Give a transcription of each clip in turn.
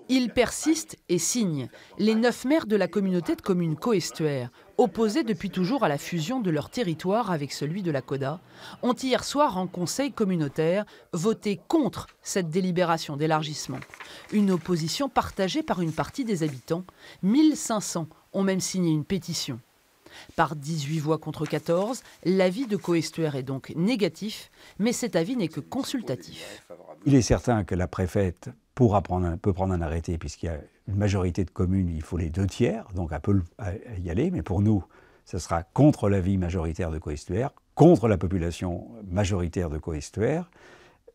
Ils persistent et signent. Les 9 maires de la communauté de communes Caux-Estuaire, opposés depuis toujours à la fusion de leur territoire avec celui de la CODA, ont hier soir en conseil communautaire voté contre cette délibération d'élargissement. Une opposition partagée par une partie des habitants. 1500 ont même signé une pétition. Par 18 voix contre 14, l'avis de Caux-Estuaire est donc négatif, mais cet avis n'est que consultatif. Il est certain que la préfète peut prendre un arrêté, puisqu'il y a une majorité de communes, il faut les 2/3, donc elle peut y aller, mais pour nous, ce sera contre l'avis majoritaire de Caux-Estuaire, contre la population majoritaire de Caux-Estuaire,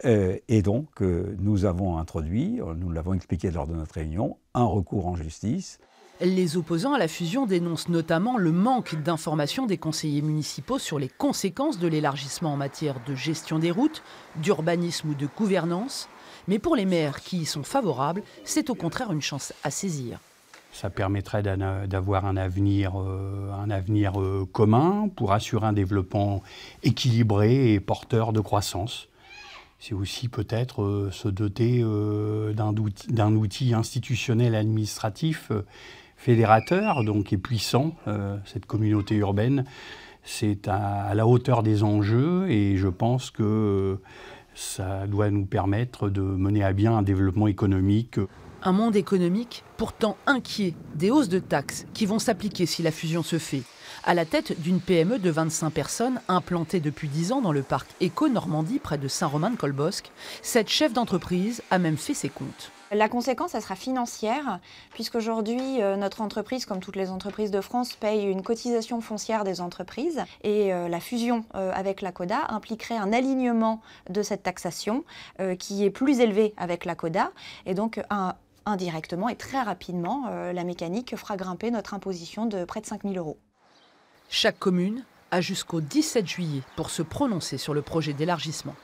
et donc nous avons introduit, nous l'avons expliqué lors de notre réunion, un recours en justice. Les opposants à la fusion dénoncent notamment le manque d'informations des conseillers municipaux sur les conséquences de l'élargissement en matière de gestion des routes, d'urbanisme ou de gouvernance. Mais pour les maires qui y sont favorables, c'est au contraire une chance à saisir. Ça permettrait d'avoir un avenir commun pour assurer un développement équilibré et porteur de croissance. C'est aussi peut-être se doter d'un outil institutionnel administratif fédérateur, donc et puissant. Cette communauté urbaine, c'est à la hauteur des enjeux et je pense que ça doit nous permettre de mener à bien un développement économique. Un monde économique pourtant inquiet des hausses de taxes qui vont s'appliquer si la fusion se fait. À la tête d'une PME de 25 personnes implantée depuis 10 ans dans le parc Éco-Normandie près de Saint-Romain-de-Colbosc, cette chef d'entreprise a même fait ses comptes. La conséquence, ça sera financière, puisqu'aujourd'hui, notre entreprise, comme toutes les entreprises de France, paye une cotisation foncière des entreprises. Et la fusion avec la CODA impliquerait un alignement de cette taxation qui est plus élevé avec la CODA. Et donc, indirectement et très rapidement, la mécanique fera grimper notre imposition de près de 5 000 €. Chaque commune a jusqu'au 17 juillet pour se prononcer sur le projet d'élargissement.